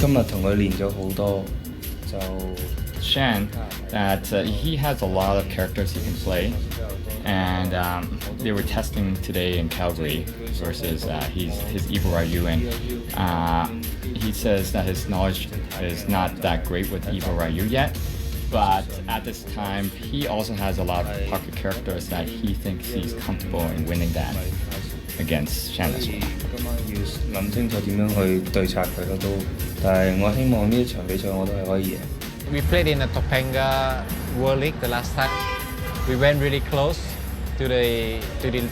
今日同佢練咗好多，就 Shen, that he has a lot of characters he can play, and they were testing today in Calgary versus his Evil Ryu, and he says that his knowledge is not that great with Evil Ryu yet, but at this time he also has a lot of pocket characters that he thinks he's comfortable in winning that against Shen as well. 今晚要諗清楚點樣去對策佢咯都，但係我希望呢一場比賽我都係可以贏。 We played in the Topanga World League the last time. We went really close to the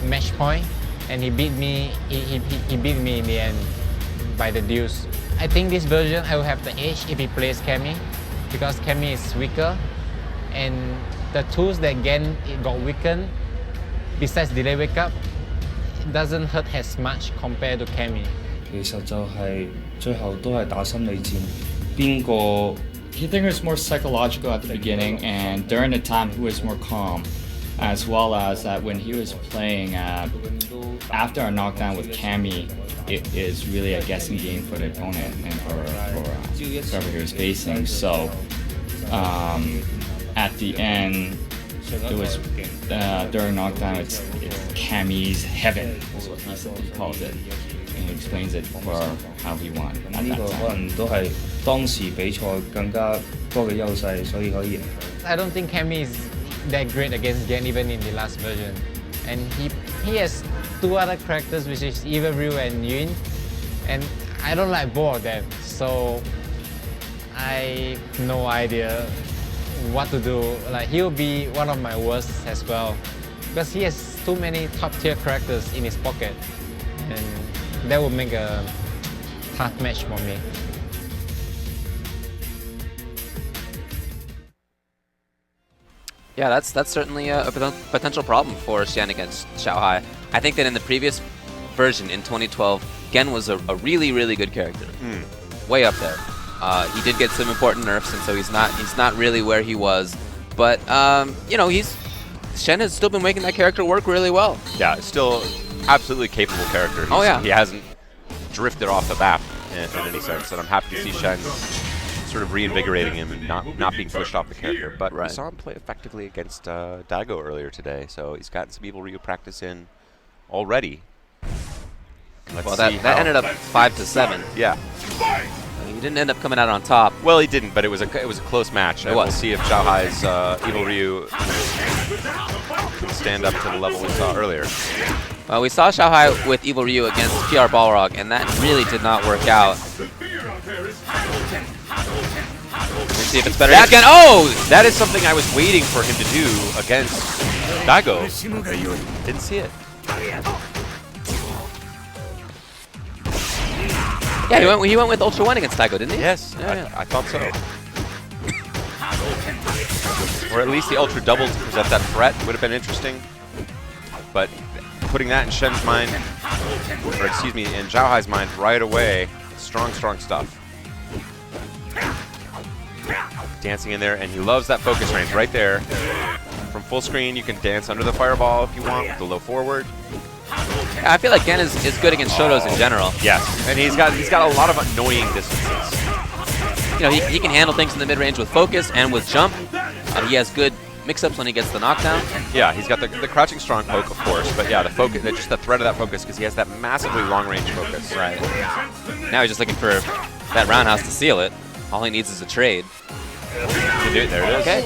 match point, and he beat me. He beat me in the end by the deuce. I think this version I will have the edge if he plays Cammy, because Cammy is weaker, and the tools that Gen got weakened, besides delay wake up, it doesn't hurt as much compared to Cammy. 其實就係最後都係打心理戰，邊個？ He think it was more psychological at the beginning, and during the time he was more calm, as well as that when he was playing after a knockdown with Cammy, it is really a guessing game for the opponent and for whoever he was facing. So at the end, it was during knockdown, it's Cammy's heaven, is what he calls it. And he explains it for how he won at 呢 that 個 time. 可能都係當時比賽更加多嘅優勢，所以可以贏。 I don't think Cammy is that great against Gen even in the last version, and he has two other characters, which is Evil Ryu and Yun, and I don't like both of them, so I have no idea what to do. Like, he'll be one of my worst as well, because he has too many top tier characters in his pocket, and that would make a tough match for me. Yeah, that's certainly a potential problem for Xian against Xiaohai. I think that in the previous version in 2012, Gen was a really, really good character, way up there. He did get some important nerfs, and so he's not really where he was. But you know, Shen has still been making that character work really well. Yeah, still absolutely capable character. He hasn't drifted off the map in any sense, and I'm happy to see Shen sort of reinvigorating him and not being pushed off the character. But we saw him play effectively against DOUYU earlier today, so he's gotten some Evil Ryu practice in already. Well, that ended up 5-7. Yeah. He didn't end up coming out on top. Well, he didn't, but it was a close match. We'll see if Xiaohai's Evil Ryu can stand up to the level we saw earlier. Well, we saw Xiaohai with Evil Ryu against PR Balrog, and that really did not work out. Let's see if it's better. Again, oh! That is something I was waiting for him to do against DOUYU. Didn't see it. Yeah, he went with Ultra 1 against DOUYU, didn't he? Yes, yeah. I thought so. Or at least the Ultra double to present that threat would have been interesting. But putting that in Shen's mind, or excuse me, in Xiaohai's mind right away, strong stuff. Dancing in there, and he loves that focus range right there. From full screen, you can dance under the fireball if you want with the low forward. Yeah, I feel like Gen is good against Shotos in general. Yes, and he's got a lot of annoying distances. You know, he can handle things in the mid range with focus and with jump. He has good mix-ups when he gets the knockdown. Yeah, he's got the crouching strong poke, of course, but yeah, the focus, just the threat of that focus, because he has that massively long range focus. Right. Now he's just looking for that roundhouse to seal it. All he needs is a trade. There it is. Okay.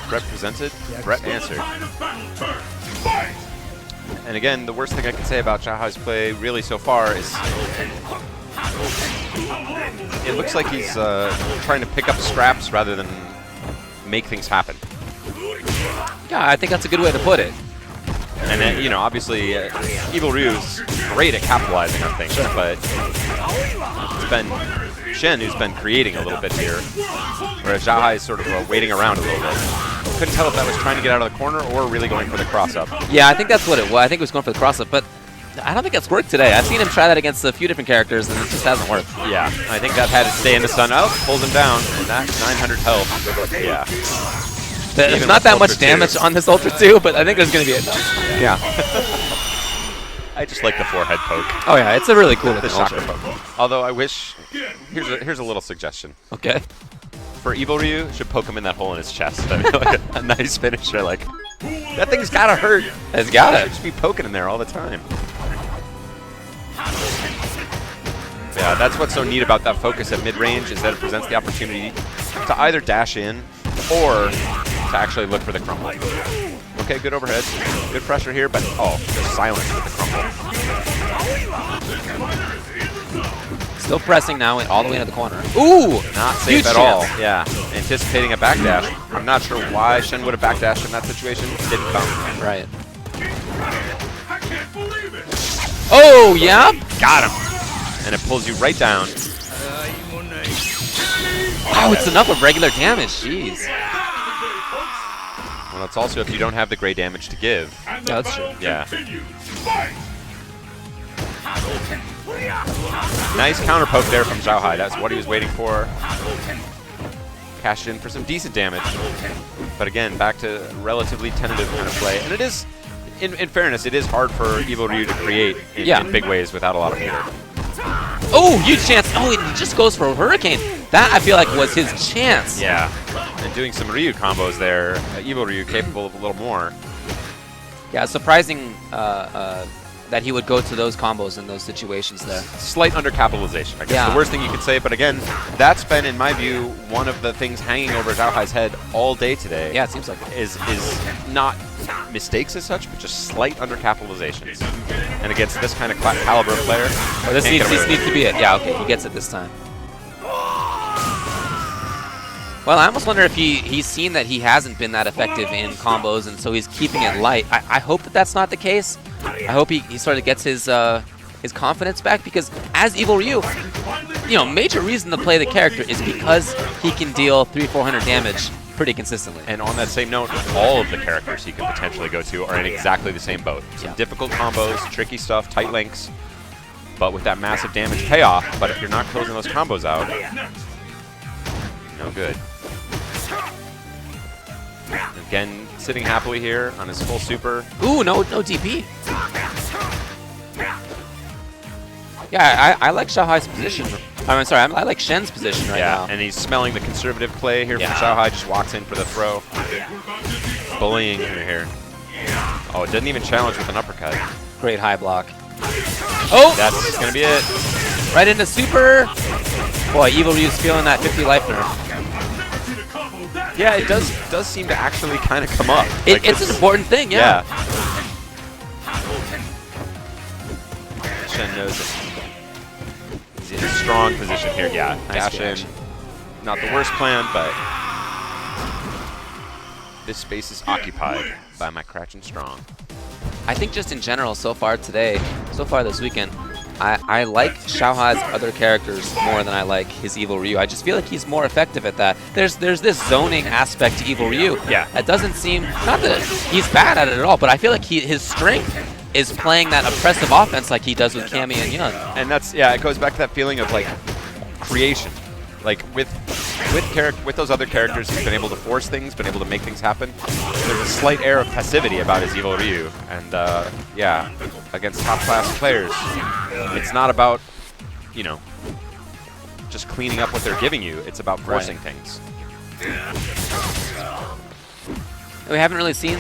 Threat presented, threat answered. And again, the worst thing I can say about Xiaohai's play really so far is it looks like he's trying to pick up scraps rather than make things happen. Yeah, I think that's a good way to put it. And then, you know, obviously, Evil Ryu's great at capitalizing on things, but it's been Shen who's been creating a little bit here, whereas Xiaohai is sort of waiting around a little bit. Couldn't tell if that was trying to get out of the corner or really going for the cross-up. Yeah, I think that's what it was. I think it was going for the cross-up, but I don't think that's worked today. I've seen him try that against a few different characters, and it just hasn't worked. Yeah, I think that had to stay in the sun. Oh, pulls him down, and that 900 health. Yeah. There's not that much damage on this Ultra 2, but I think there's going to be enough. Yeah. I just like the forehead poke. Oh yeah, it's a really cool The looking chakra ultra. poke. Although I wish, here's a little suggestion. Okay. For Evil Ryu, should poke him in that hole in his chest. I mean, like a nice finisher. Like that thing's gotta hurt. It's got it. Just be poking in there all the time. Yeah, that's what's so neat about that focus at mid-range is that it presents the opportunity to either dash in or to actually look for the crumble. Okay, good overhead. Good pressure here, but just silence with the crumble. Still pressing now all the way into the corner. Ooh! Not safe Huge at all. chance. Yeah, anticipating a backdash. I'm not sure why Shen would have backdashed in that situation. Didn't come. Right. Oh, yeah? Got him. And it pulls you right down. Oh, it's enough of regular damage. Jeez. Well, it's also if you don't have the gray damage to give. Yeah, that's true. Yeah. Nice counter poke there from Xiao High. That's what he was waiting for. Cashed in for some decent damage. But again, back to relatively tentative kind of play. And it is, in fairness, it is hard for Evil Ryu to create in big ways without a lot of meter. Oh, huge chance. Oh, he just goes for a Hurricane. That, I feel like, was his chance. Yeah. And doing some Ryu combos there. Evil Ryu capable of a little more. Yeah, surprising that he would go to those combos in those situations there. Slight undercapitalization, I guess. Yeah. The worst thing you could say, but again, that's been, in my view, one of the things hanging over Xiao Hai's head all day today. Yeah, it seems like it. Is not mistakes as such, but just slight undercapitalizations. And against this kind of caliber of player, Oh, this needs to be it. Yeah, okay, he gets it this time. Well, I almost wonder if he's seen that he hasn't been that effective in combos, and so he's keeping it light. I hope that that's not the case. I hope he sort of gets his confidence back, because as Evil Ryu, major reason to play the character is because he can deal 300-400 damage pretty consistently. And on that same note, all of the characters he could potentially go to are in exactly the same boat. Some difficult combos, tricky stuff, tight links, but with that massive damage payoff. But if you're not closing those combos out, no good. Again, sitting happily here on his full super. Ooh, no DP. Yeah, I like Xiao Hai's position. I'm sorry, I like Shen's position right now. And he's smelling the conservative play here from Xiao High. Just walks in for the throw. Bullying him here. Oh, it didn't even challenge with an uppercut. Great high block. Oh! That's going to be it. Right into super. Boy, Evil Ryu's feeling that 50 life nerf. Yeah, it does seem to actually kind of come up. It's an important thing, yeah. Shen knows it. He's in a strong position here. Yeah, Nice dash in. Not the worst plan, but this space is occupied by my Crouching Strong. I think just in general, so far this weekend, I like Xiao Hai's other characters more than I like his Evil Ryu. I just feel like he's more effective at that. There's this zoning aspect to Evil Ryu. Yeah. That doesn't seem, not that he's bad at it at all, but I feel like his strength is playing that oppressive offense like he does with Cammy and Yun. And that's, it goes back to that feeling of like creation. Like with those other characters, he's been able to force things, been able to make things happen. There's a slight air of passivity about his Evil Ryu, and against top-class players, it's not about just cleaning up what they're giving you. It's about forcing things. We haven't really seen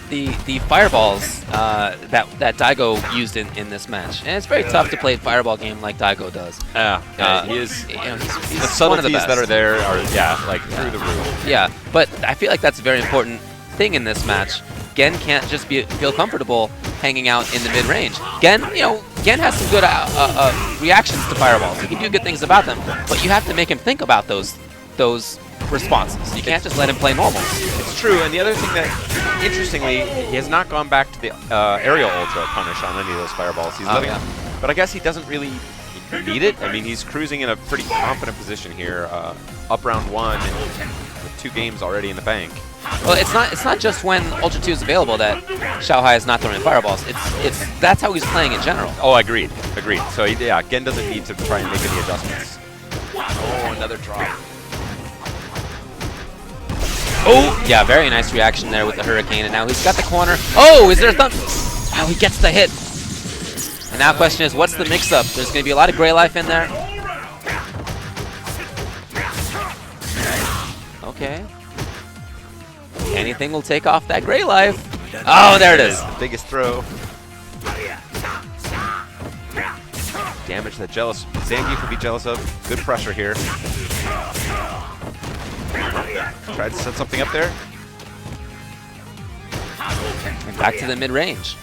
the fireballs that Daigo used in this match, and it's very tough to play a fireball game like Daigo does. He is. He's The one subtleties of the best. that are there are like through the roof. Yeah, but I feel like that's a very important thing in this match. Gen can't just feel comfortable hanging out in the mid-range. Gen has some good reactions to fireballs. He can do good things about them, but you have to make him think about those responses. You can't just let him play normal. It's true, and the other thing that, interestingly, he has not gone back to the aerial ultra punish on any of those fireballs. He's letting, but I guess he doesn't really need it. I mean, he's cruising in a pretty confident position here, up round 1, and with 2 games already in the bank. Well, it's not just when Ultra 2 is available that Xiao High is not throwing fireballs. That's how he's playing in general. Oh, agreed. So Gen doesn't need to try and make any adjustments. Oh, another drop. Oh, yeah, very nice reaction there with the Hurricane, and now he's got the corner. Oh, is there a thumb? Oh, he gets the hit. And now question is, what's the mix-up? There's going to be a lot of Gray Life in there. Okay. Anything will take off that Gray Life. Oh, there it is. The biggest throw. Damage that jealous Zangief could be jealous of. Good pressure here. Tried to set something up there. And back to the mid-range.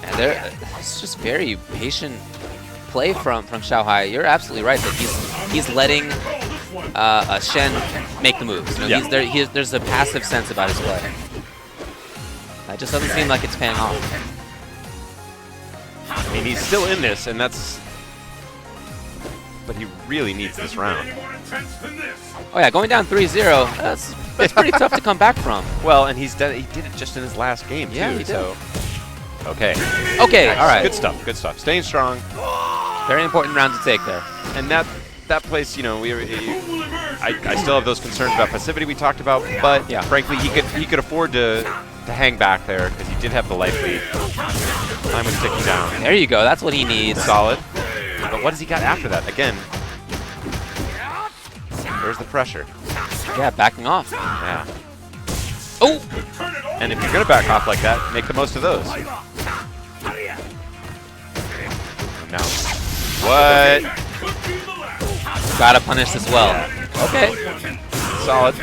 And it's just very patient play from Xiaohai. You're absolutely right that he's letting Shen make the moves. You know, there's a passive sense about his play. It just doesn't seem like it's paying off. I mean, he's still in this, and that's... But he really needs this round. Oh yeah, going down 3-0, that's pretty tough to come back from. Well, and he did it just in his last game, too. Yeah, he did. So. Okay. Okay, all right. Good stuff, good stuff. Staying strong. Very important round to take there. And that place, you know, I still have those concerns about passivity we talked about, but yeah, frankly, he could afford to hang back there because he did have the life lead. Time was ticking down. There you go. That's what he needs. Solid. But what has he got after that? Again, there's the pressure. Yeah, backing off. Yeah. Oh! And if you're going to back off like that, make the most of those. Now, what? Gotta punish this well. Okay. Solid.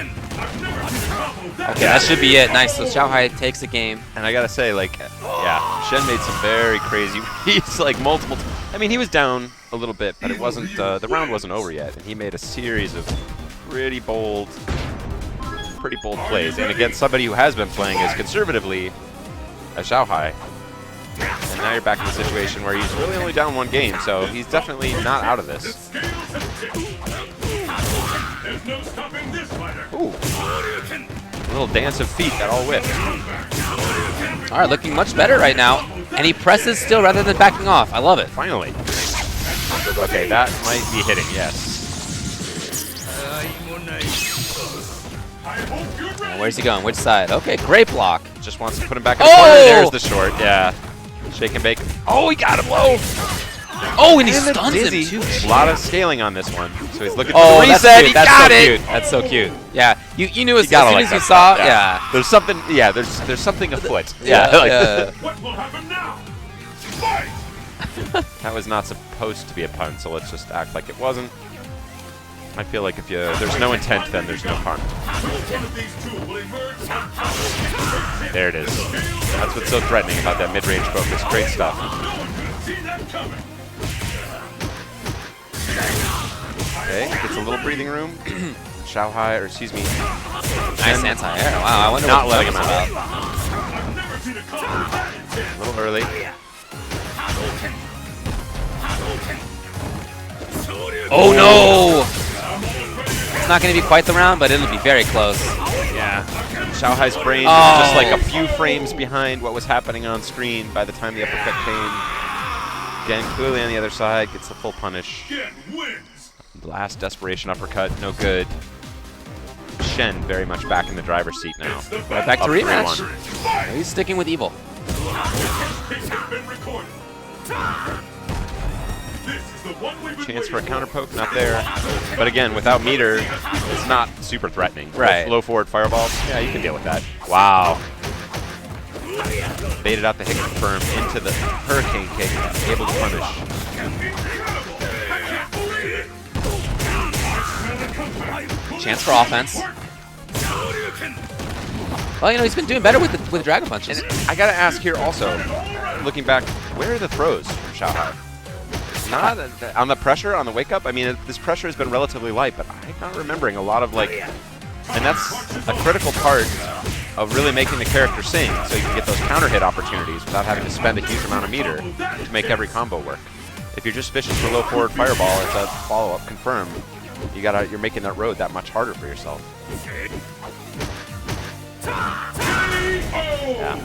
Okay, that should be it. Nice. So Xiaohai takes the game. And I gotta say, like, yeah, Shen made some very crazy reads, like multiple. I mean, he was down a little bit, but it wasn't. The round wasn't over yet, and he made a series of pretty bold plays, and against somebody who has been playing as conservatively as Xiaohai. And now you're back in a situation where he's really only down one game, so he's definitely not out of this. Ooh. A little dance of feet that all whipped. All right, looking much better right now. And he presses still rather than backing off. I love it. Finally. Okay, that might be hitting, yes. And where's he going? Which side? Okay, great block. Just wants to put him back in the corner. There's the short, yeah. Shake and bake. Oh, he got him low. Oh, and he stuns him too. A lot of scaling on this one. So he's looking for the reset. He got it. That's so cute. Yeah, you knew as soon as you saw. Yeah. There's something. Yeah, there's something afoot. Yeah. What will happen now? That was not supposed to be a pun, so let's just act like it wasn't. I feel like if there's no intent, then there's no pun. There it is. That's what's so threatening about that mid-range focus. Great stuff. Okay, gets a little breathing room. Xiaohai, or excuse me. Nice anti-air. Wow, I wonder not what letting him out. A little early. Oh no! It's not going to be quite the round, but it'll be very close. Yeah. Xiaohai's brain is just like a few frames behind what was happening on screen by the time the uppercut came. Again, clearly on the other side, gets the full punish. Last desperation uppercut, no good. Shen very much back in the driver's seat now. Right back to rematch. He's sticking with evil. Chance for a counter poke, not there. But again, without meter, it's not super threatening. Right. Low forward fireball, yeah, you can deal with that. Wow. Baited out the hit confirm into the hurricane kick, able to punish. Chance for offense. Well, you know, he's been doing better with Dragon Punches. And I gotta ask here also, looking back, where are the throws from Xiaohai? Not on the pressure, on the wake up. I mean, this pressure has been relatively light, but I'm not remembering a lot of like, and that's a critical part of really making the character sing, so you can get those counter hit opportunities without having to spend a huge amount of meter to make every combo work. If you're just fishing for low forward fireball as a follow up confirm, you're making that road that much harder for yourself. Yeah.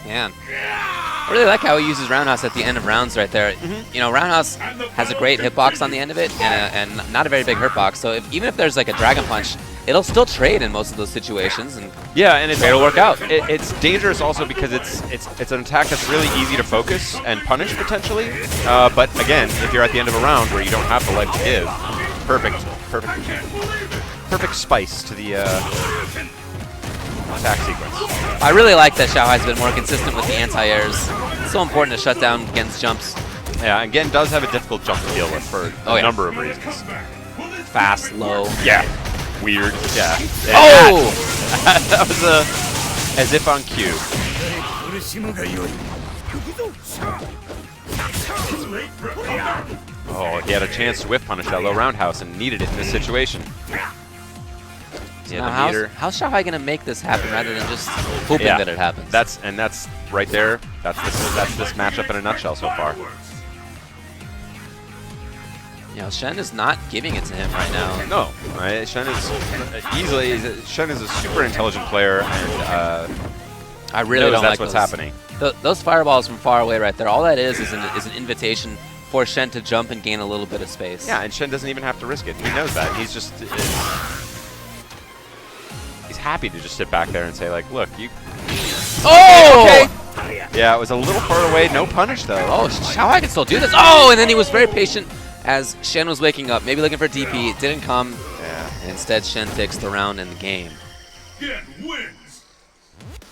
Man. I really like how he uses Roundhouse at the end of rounds right there. You know, Roundhouse has a great hitbox on the end of it and not a very big hurtbox. So even if there's like a Dragon Punch, it'll still trade in most of those situations. And yeah, and it'll work out. It's dangerous also because it's an attack that's really easy to focus and punish potentially. But again, if you're at the end of a round where you don't have the life to give, perfect spice to the attack sequence. I really like that Xiao Hai's been more consistent with the anti-airs. It's so important to shut down Gen's jumps. Yeah, and Gen does have a difficult jump to deal with for a number of reasons. Fast, low. Yeah. Weird. Yeah. Oh! That was as if on cue. Oh, he had a chance to whiff punish that low roundhouse and needed it in this situation. Yeah, now how's Xiao High gonna make this happen rather than just hoping that it happens? That's right there. That's this matchup in a nutshell so far. You know, Shen is not giving it to him right now. No, right? Shen is a super intelligent player, and I really don't like what's happening. Those fireballs from far away right there. All that is an invitation for Shen to jump and gain a little bit of space. Yeah, and Shen doesn't even have to risk it. He knows that. He's just he's happy to just sit back there and say like, look, you. Oh! Okay. Yeah, it was a little far away. No punish though. Oh, Xiao High can still do this. Oh, and then he was very patient as Shen was waking up, maybe looking for DP. It didn't come. Yeah. And instead, Shen takes the round and the game.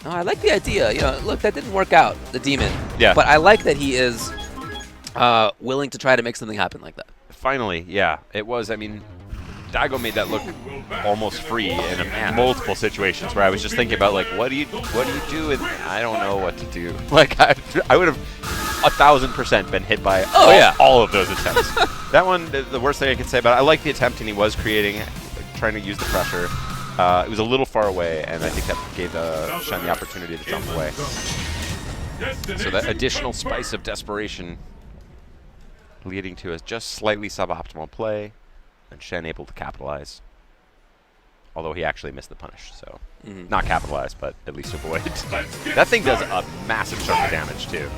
No, I like the idea. You know, look, that didn't work out, the demon. Yeah. But I like that he is willing to try to make something happen like that. Finally, yeah, it was. I mean, Daigo made that look almost free in multiple situations where I was just thinking about like, what do you do? And I don't know what to do. Like I would have 1,000% been hit by all of those attempts. That one, the worst thing I can say about it, I like the attempt and he was trying to use the pressure. It was a little far away, and I think that gave Shen the opportunity to jump away. So that additional spice of desperation leading to a just slightly suboptimal play, and Shen able to capitalize. Although he actually missed the punish, so not capitalize, but at least avoid. That thing does a massive chunk of damage, too.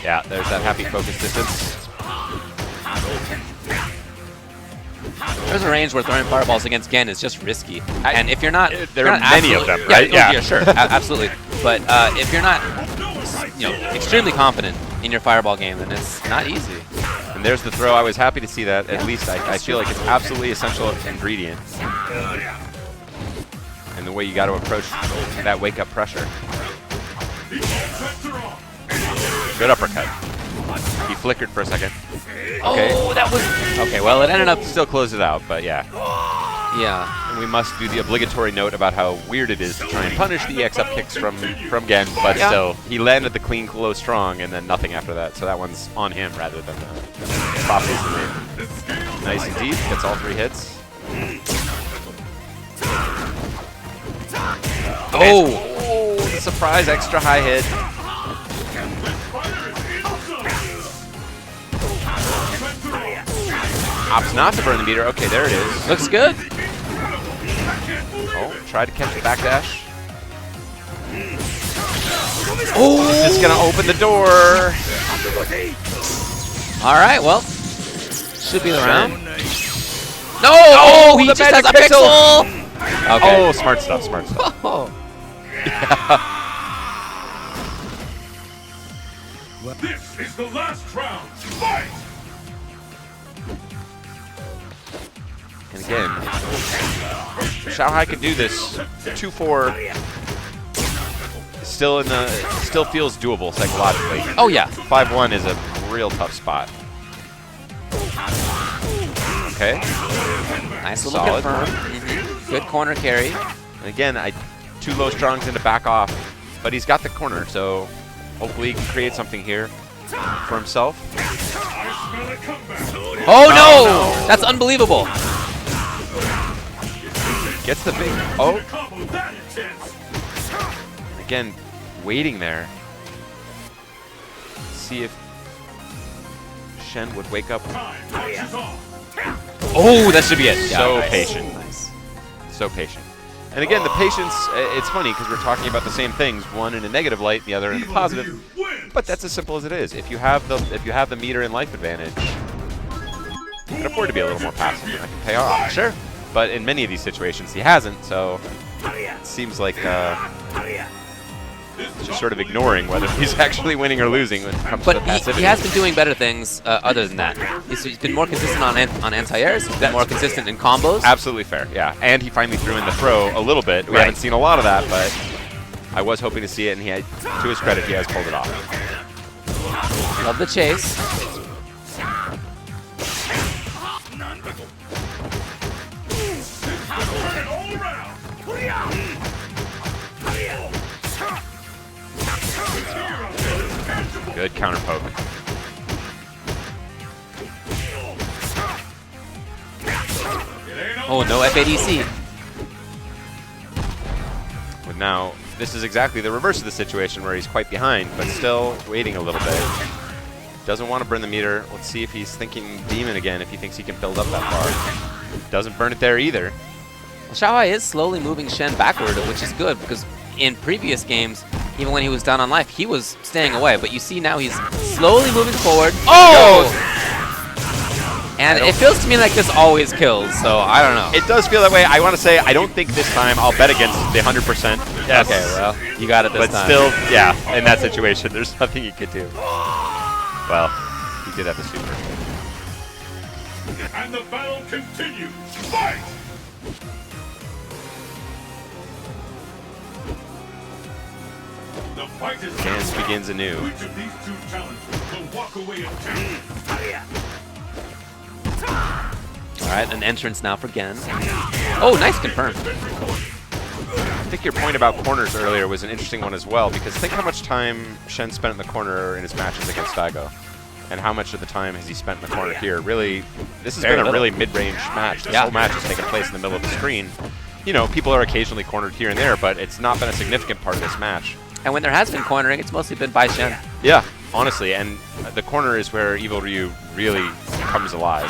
Yeah, there's that happy focus distance. There's a range where throwing fireballs against Gen is just risky. And if you're not... There are many of them, right? Yeah, sure. Absolutely. But if you're not extremely confident in your fireball game, then it's not easy. And there's the throw. I was happy to see that. At least I feel like it's absolutely essential ingredient. And the way you got to approach that wake-up pressure. Good uppercut. He flickered for a second. Okay. Oh, that was... Okay, well, it ended up still closed it out, but yeah. Yeah. And we must do the obligatory note about how weird it is to try and punish the EX up kicks from Gen, but still, he landed the clean, low, strong, and then nothing after that, so that one's on him rather than the properties he made. Nice and deep, gets all 3 hits. Oh, the surprise extra high hit. Opts not to burn the meter. Okay, there it is. Looks good. Oh, tried to catch the backdash. Oh, it's going to open the door. All right, well, should be the round. No! Oh, he just has a pixel! Okay. Oh, smart stuff, smart stuff. Oh. This is the last round. Fight! And again, Xiaohai could do this. 2-4 still feels doable psychologically. Oh yeah. 5-1 is a real tough spot. Okay. Nice little Solid. confirm. Good corner carry. And again, 2 low strongs in to back off, but he's got the corner, so hopefully he can create something here for himself. Oh no! That's unbelievable. Gets the big... Oh! Again, waiting there. See if Shen would wake up. Oh, that should be it. So nice. patient. Nice. So patient. And again, the patience, it's funny because we're talking about the same things, one in a negative light, the other in a positive. But that's as simple as it is. If you have the meter and life advantage, you can afford to be a little more passive, and that can pay off. Sure. But in many of these situations, he hasn't, so it seems like just sort of ignoring whether he's actually winning or losing when it comes to the passivity. He has been doing better things other than that. He's been more consistent on anti-airs. He's been more consistent in combos. Absolutely fair, yeah. And he finally threw in the throw a little bit. We haven't seen a lot of that, but I was hoping to see it, and to his credit, he has pulled it off. Love the chase. Good counter poke. Oh, no FADC. But now, this is exactly the reverse of the situation where he's quite behind, but still waiting a little bit. Doesn't want to burn the meter. Let's see if he's thinking Demon again, if he thinks he can build up that far. Doesn't burn it there either. Well, Xiaohai is slowly moving Shen backward, which is good, because in previous games, even when he was down on life, he was staying away. But you see now he's slowly moving forward. Oh! And it feels to me like this always kills, so I don't know. It does feel that way. I want to say I don't think this time I'll bet against the 100%. Yes. Okay, well, you got it this but time. Still, yeah, in that situation, there's nothing you could do. Well, he did have the super. And the battle continues. Fight! The fight is Dance begins anew. Which of these two challengers will walk away in champion? Alright, an entrance now for Gen. Oh, nice confirm. I think your point about corners earlier was an interesting one as well, because think how much time Shen spent in the corner in his matches against DOUYU. And how much of the time has he spent in the corner here? Really, this has been a really mid-range match. This whole match has taken place in the middle of the screen. You know, people are occasionally cornered here and there, but it's not been a significant part of this match. And when there has been cornering, it's mostly been by Shen. Yeah, honestly, and the corner is where Evil Ryu really comes alive.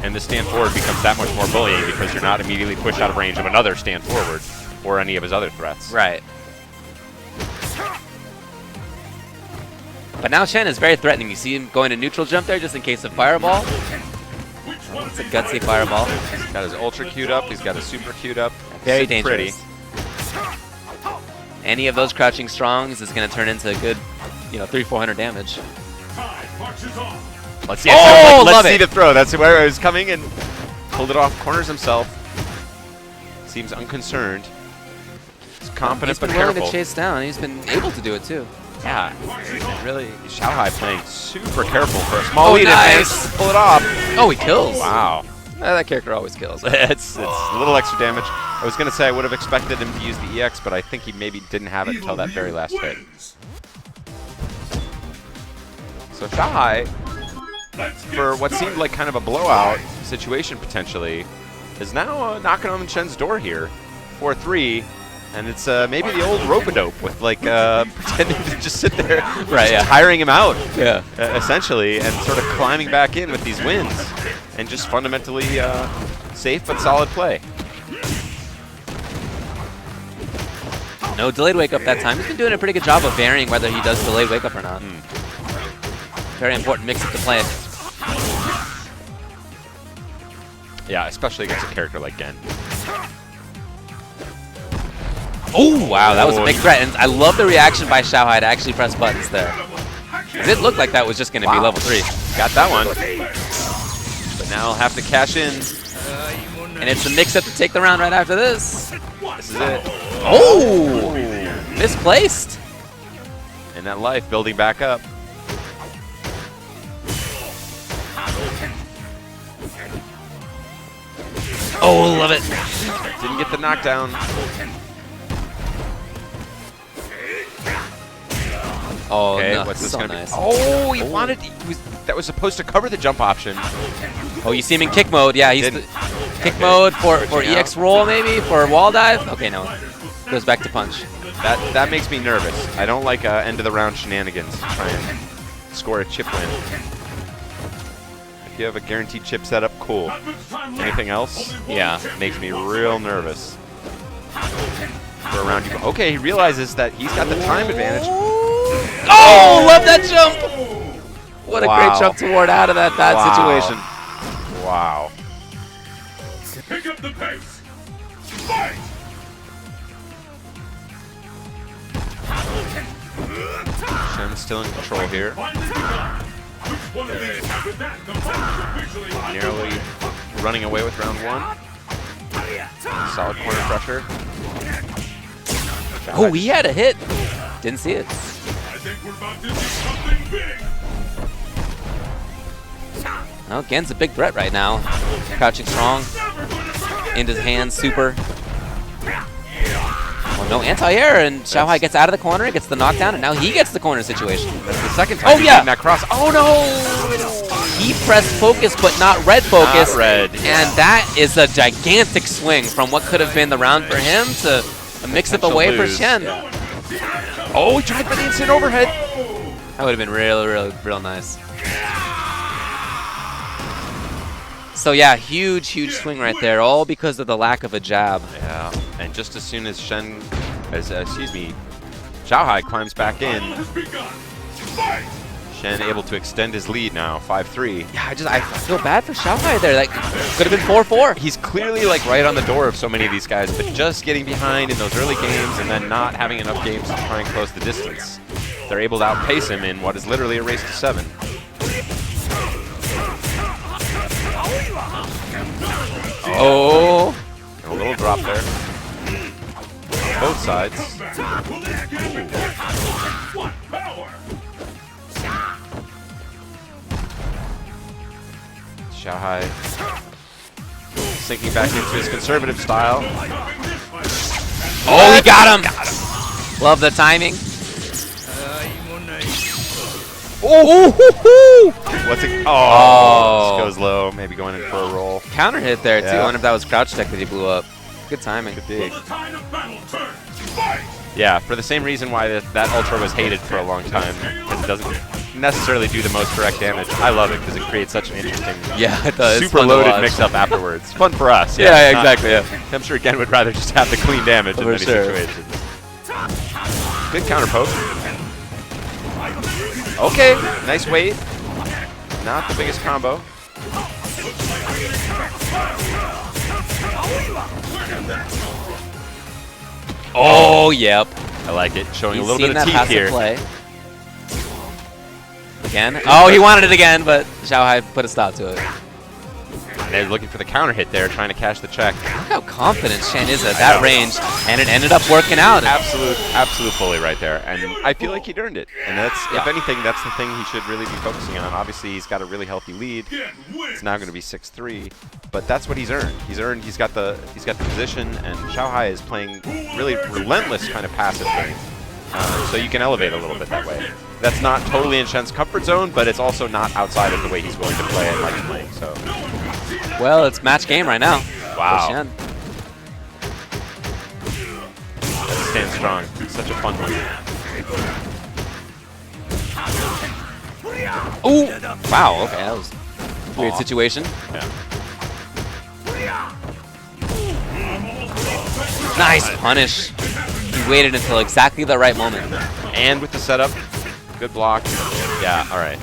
And the stand forward becomes that much more bullying because you're not immediately pushed out of range of another stand forward or any of his other threats. Right. But now Shen is very threatening. You see him going to neutral jump there just in case of fireball. It's a gutsy fireball. He's got his ultra queued up. He's got his super queued up. Very dangerous. Pretty. Any of those crouching strongs is going to turn into a good, 300-400 damage. Let's see, let's see the throw. That's where I was coming and pulled it off. Corners himself. Seems unconcerned. He's confident but careful. He's been willing to chase down. He's been able to do it too. Yeah, really. Xiaohai playing super careful for a small lead. Nice. Pull it off. Oh, he kills. Wow. That character always kills. It's a little extra damage. I was going to say I would have expected him to use the EX, but I think he maybe didn't have it until that very last hit. So Xiaohai, for what seemed like kind of a blowout situation potentially, is now knocking on Shen's door here. 4-3. And it's maybe the old rope-a-dope with pretending to just sit there, hiring him out, essentially, and sort of climbing back in with these wins, and just fundamentally safe but solid play. No delayed wake up that time. He's been doing a pretty good job of varying whether he does delayed wake up or not. Very important mix-up to play. Yeah, especially against a character like Gen. Oh, wow, that was a big threat. And I love the reaction by Xiaohai to actually press buttons there. It looked like that was just going to be level 3. Got that one. But now he'll have to cash in. And it's a mix-up to take the round right after this. This is it. Oh! Misplaced. And that life building back up. Oh, love it. Didn't get the knockdown. Oh, okay, no, what's this so gonna nice. be? Oh, he wanted. That was supposed to cover the jump option. Oh, you see him in kick mode. Yeah, he's kick mode for EX roll maybe for wall dive. Okay, no, goes back to punch. That makes me nervous. I don't like end of the round shenanigans to try and score a chip win. I you have a guaranteed chip setup, cool. Anything else? Yeah. Makes me real nervous. For a round, okay, he realizes that he's got the time advantage. Oh, love that jump! What a great jump toward out of that bad situation. Wow. Pick up the pace. Fight! Shen's still in control here. Nearly running away with round 1. Solid corner pressure. Oh, he had a hit. Didn't see it. I think we're about to see something big. Well, Gen's a big threat right now. Crouching strong. Into his hands, super. Oh, no anti-air, and Xiaohai gets out of the corner, gets the knockdown, and now he gets the corner situation. That's the second time he's getting that cross. Oh no! He pressed focus, but not red focus. Not red. And that is a gigantic swing from what could have been the round for him to a mix-up away for Shen. Yeah. Oh, he tried for the instant overhead. That would have been real nice. So yeah, huge swing right there, all because of the lack of a jab. Yeah, and just as soon as Xiaohai climbs back in, Shen able to extend his lead now, 5-3. Yeah, I feel bad for Xiaohai there. That could have been 4-4. He's clearly like right on the door of so many of these guys, but just getting behind in those early games and then not having enough games to try and close the distance. They're able to outpace him in what is literally a race to 7. Oh, a little drop there. Both sides. Xiaohai sinking back into his conservative style. Oh, he got him! Love the timing. Oh! What's it? Oh, just goes low. Maybe going in for a roll. Counter hit there, too. Yeah. I wonder if that was crouch tech that he blew up. Good timing. Could be. Yeah, for the same reason why that Ultra was hated for a long time, because it doesn't necessarily do the most direct damage. I love it because it creates such an interesting, it does. super loaded mix-up afterwards. Fun for us. Yeah, exactly. Yeah. I'm sure Gen would rather just have the clean damage in many situations. Good counter poke. Okay, nice weight. Not the biggest combo. Oh, yep. I like it. Showing He's a little bit of seen that teeth passive here. play. Again. Oh, he wanted it again, but Xiaohai put a stop to it. And they're looking for the counter hit there, trying to cash the check. Look how confident Shen is at that range, and it ended up working out. Absolute bully right there. And I feel like he'd earned it. And that's, if anything, that's the thing he should really be focusing on. Obviously, he's got a really healthy lead. It's now going to be 6-3, but that's what he's earned. He's got the position, and Xiaohai is playing really relentless kind of passive game. So you can elevate a little bit that way. That's not totally in Shen's comfort zone, but it's also not outside of the way he's willing to play and likes playing. So. Well, it's match game right now. Wow. For Shen. Stand strong. It's such a fun one. Ooh! Wow, okay, that was a weird situation. Yeah. Nice punish. He waited until exactly the right moment. And with the setup, good block. Yeah, all right.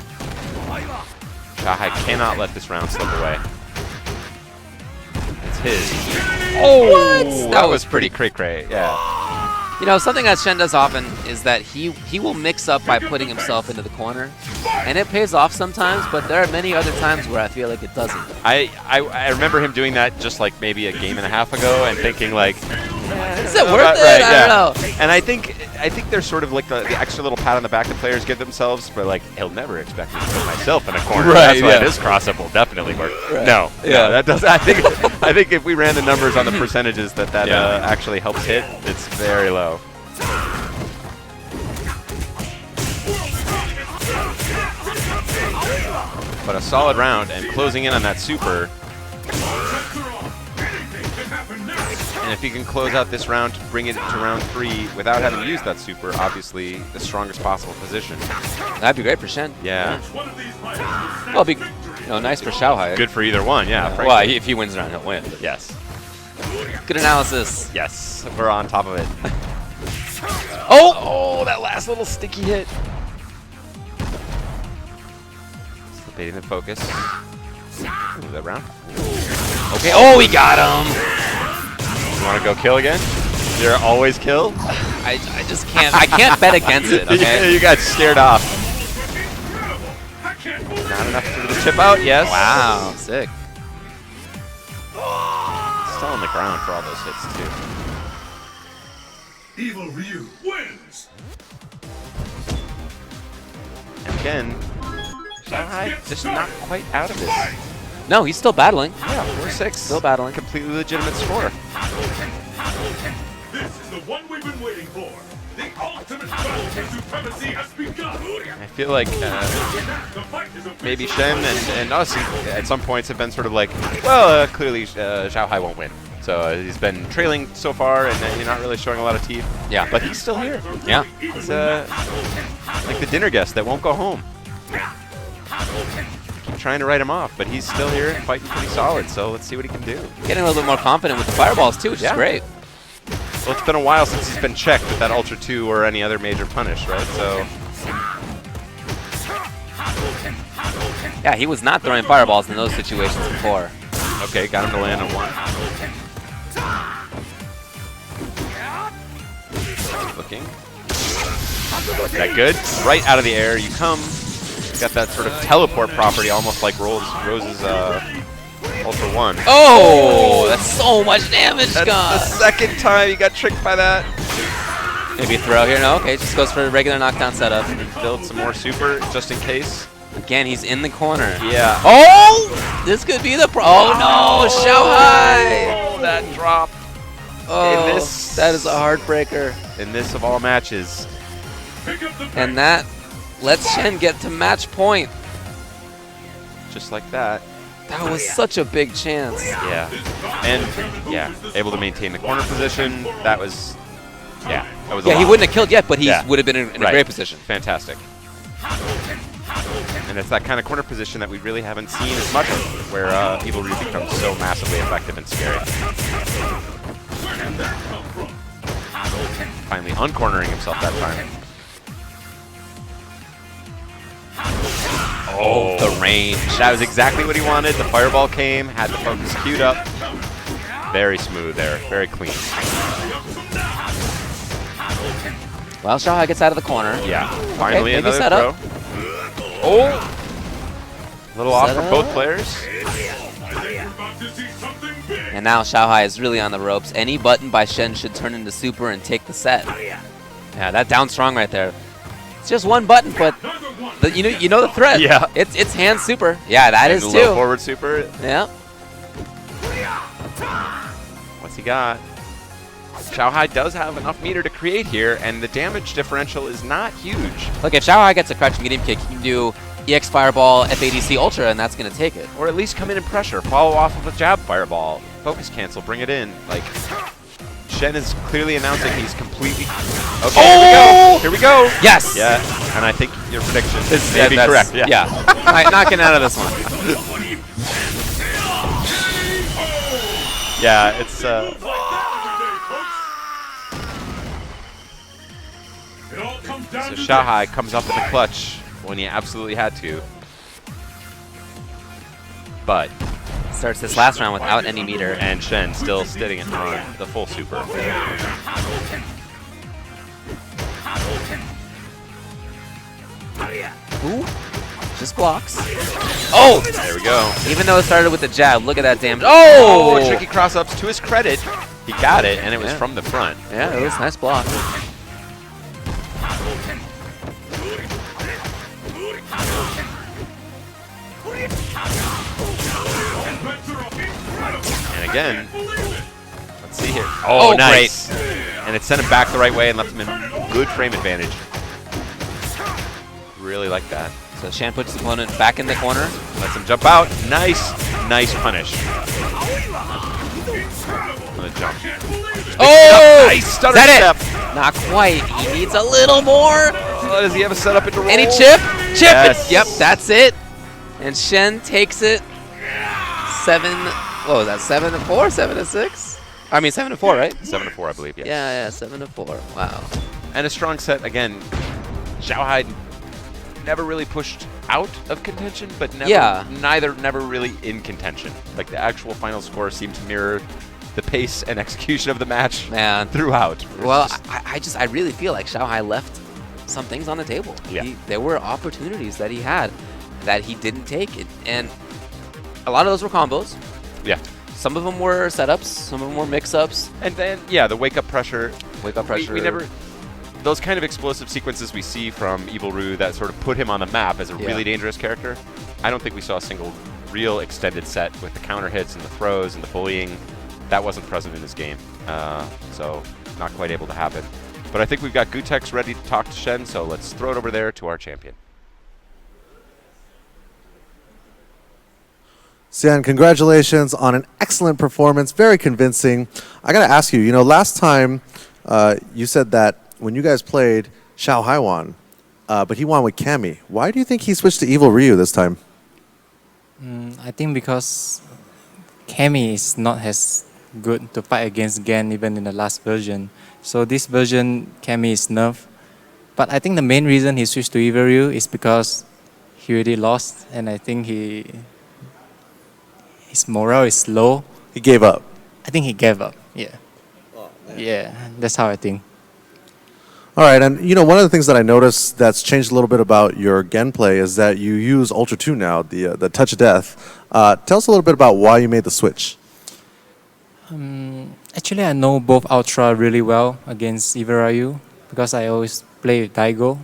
Xiaohai cannot let this round slip away. It's his. Oh, what? That was pretty cray-cray. Yeah. You know, something that Shen does often is that he will mix up by putting himself into the corner, and it pays off sometimes, but there are many other times where I feel like it doesn't. I remember him doing that just like maybe a game and a half ago and thinking like, is it worth it? Right, I don't know. And I think there's sort of like the extra little pat on the back that players give themselves, but like he'll never expect me to put myself in a corner. Right, That's why this cross-up will definitely work. Right. No, that does. I think if we ran the numbers on the percentages that actually helps hit, it's very low. But a solid round and closing in on that super. And if he can close out this round to bring it to round 3 without having used that super, obviously the strongest possible position. That'd be great for Shen. Yeah. Well, it'd be No, nice for Xiaohai. Good for either one, yeah. Frankly. Well, if he wins the round, he'll win. But Yes. good analysis. Yes. We're on top of it. Oh! Oh, that last little sticky hit. Slipping the focus. Ooh, that round. Okay. Oh, he got him. You want to go kill again? You're always kill? I just can't. I can't bet against it. Okay. You got scared off. Not enough to the chip out. Yes. Wow. Sick. Still on the ground for all those hits too. Evil Ryu wins. And again, Xiaohai just not quite out of this. No, he's still battling. Yeah, 4-6. Still battling. Completely legitimate score. This is the one we've been waiting for. The ultimate battle for supremacy has begun. I feel like The fight is maybe Shen and us at some points have been sort of like, well, clearly Xiaohai won't win. So he's been trailing so far, and you're not really showing a lot of teeth. Yeah. But he's still here. Yeah. He's like the dinner guest that won't go home. Keep trying to write him off, but he's still here and fighting pretty solid. So let's see what he can do. Getting a little bit more confident with the fireballs too, which is great. Well, it's been a while since he's been checked with that Ultra 2 or any other major punish, right? So Yeah, he was not throwing fireballs in those situations before. okay, got him to land on one. Looking. That good? Right out of the air, you come. Got that sort of teleport property, almost like Rose's Ultra 1. Oh, that's so much damage, That's the second time you got tricked by that. Maybe a throw here. No, okay, just goes for a regular knockdown setup. Build some more super just in case. Again, he's in the corner. Yeah. Oh, this could be the oh no, Xiao High. Oh, that drop. Oh, this- that is a heartbreaker. In this of all matches. And that lets Shen get to match point. Just like that. That was such a big chance. Yeah. And, yeah, able to maintain the corner position. That was, yeah, that was a Yeah, he lot. wouldn't have killed yet, but he Yeah. would have been in a Right. great position. Fantastic. And it's that kind of corner position that we really haven't seen as much of, where Evil Ryu becomes so massively effective and scary. Finally uncornering himself that time. Oh, The range. that was exactly what he wanted. The fireball came, had the focus queued up. Very smooth there, very clean. Well, Xiao High gets out of the corner. Yeah, finally maybe another set throw. up. Oh! A little off Set from up. both players. And now Xiao High is really on the ropes. Any button by Shen should turn into super and take the set. Yeah, that down strong right there. It's just one button, but you know the threat. Yeah. It's hand super. Yeah, that is And too. low forward super. Yeah. What's he got? Xiaohai does have enough meter to create here, and the damage differential is not huge. Look, if Xiao High gets a crouching medium kick, he can do EX Fireball, FADC Ultra, and that's going to take it. Or at least come in and pressure. Follow off of a jab fireball. Focus cancel, bring it in. Like, Shen is clearly announcing he's completely... Okay, here we go. Yes! Yeah, and I think your prediction is Yeah, maybe that's- correct. Yeah. All right, not getting out of this one. Yeah, it's... It all comes down So to Xiaohai comes up with a clutch when he absolutely had to. But, Starts this last round without any meter. and Shen still sitting on the full super. Ooh, just blocks. Oh! There we go. Even though it started with the jab, look at that damage. Oh! Tricky cross-ups. To his credit, he got it, and it was Yeah. from the front. Yeah, it was a nice block. And again, let's see here. Oh, nice. And it sent him back the right way and left him in good frame advantage. Really like that. So Shen puts his opponent back in the corner. Lets him jump out. Nice punish. Another jump. Oh! Nice stutter Is that step. it? Not quite. He needs a little more. Oh, does he have a setup into roll? Any chip? Chip! Yes. Yep, that's it. And Shen takes it 7, what was that, 7-4, 7-6? I mean 7-4, right? 7-4, I believe, yes. Yeah, 7-4, wow. And a strong set, again, Xiaohai never really pushed out of contention, but never really in contention. Like the actual final score seemed to mirror the pace and execution of the match throughout. Well, I really feel like Xiaohai left some things on the table. Yeah. There were opportunities that he had that he didn't take, and a lot of those were combos. Yeah. Some of them were setups, some of them were mix-ups. And then, the wake-up pressure. We never... Those kind of explosive sequences we see from Evil Ryu that sort of put him on the map as a really dangerous character, I don't think we saw a single real extended set with the counter hits and the throws and the bullying. That wasn't present in his game, so not quite able to happen. But I think we've got Gutex ready to talk to Shen, so let's throw it over there to our champion. Xian, congratulations on an excellent performance, very convincing. I got to ask you, last time you said that when you guys played, Xiao High won, but he won with Cammy. Why do you think he switched to Evil Ryu this time? I think because Cammy is not as good to fight against Gen even in the last version. So this version, Cammy is nerfed. But I think the main reason he switched to Evil Ryu is because he already lost, and I think his morale is low. He gave up. I think he gave up, yeah. Oh, yeah, that's how I think. All right, and one of the things that I noticed that's changed a little bit about your Gen play is that you use Ultra 2 now, the Touch of Death. Tell us a little bit about why you made the switch. Actually, I know both Ultra really well against Evil Ryu because I always play with Daigo.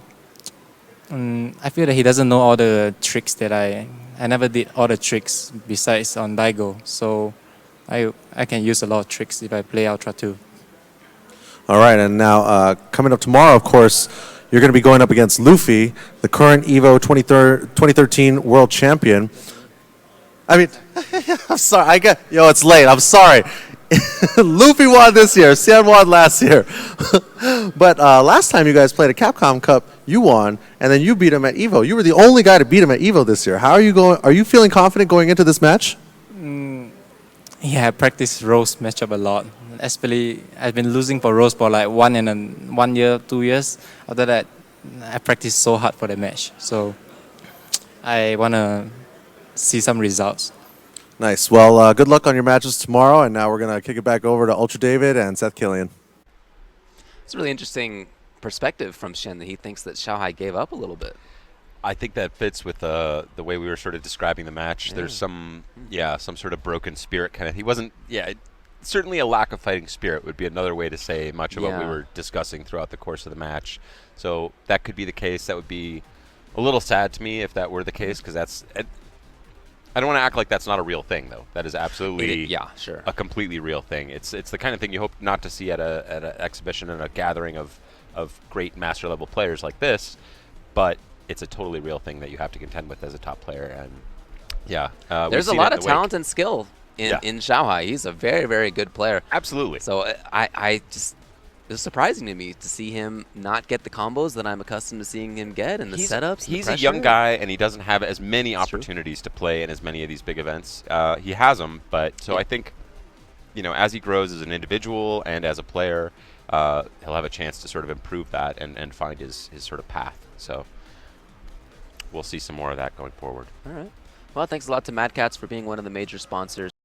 I feel that he doesn't know all the tricks that I never did all the tricks besides on Daigo, so I can use a lot of tricks if I play Ultra 2. All right, and now coming up tomorrow, of course, you're going to be going up against Luffy, the current EVO 2013 world champion. I mean, I'm sorry, it's late, I'm sorry. Luffy won this year, Xian won last year. But last time you guys played a Capcom Cup, you won, and then you beat him at EVO. You were the only guy to beat him at EVO this year. How are you going? Are you feeling confident going into this match? Yeah, I practice Rose matchup a lot. Especially, I've been losing for Rose for like 1 year, 2 years. After that, I practiced so hard for the match. So I want to see some results. Nice. Well, good luck on your matches tomorrow. And now we're going to kick it back over to Ultra David and Seth Killian. It's a really interesting perspective from Shen that he thinks that Xiaohai gave up a little bit. I think that fits with the way we were sort of describing the match. There's some sort of broken spirit kind of. He wasn't, certainly a lack of fighting spirit would be another way to say much of what we were discussing throughout the course of the match. So that could be the case. That would be a little sad to me if that were the case, because that's. I don't want to act like that's not a real thing, though. That is absolutely a completely real thing. It's the kind of thing you hope not to see at an exhibition and a gathering of great master level players like this, but it's a totally real thing that you have to contend with as a top player. And there's a lot of talent and skill in Xiaohai. He's a very, very good player. Absolutely. So I just, it was surprising to me to see him not get the combos that I'm accustomed to seeing him get, and the setups. He's a young guy, and he doesn't have as many opportunities to play in as many of these big events. He has them, but I think, as he grows as an individual and as a player, he'll have a chance to sort of improve that and find his sort of path. So we'll see some more of that going forward. All right. Well, thanks a lot to Mad Cats for being one of the major sponsors.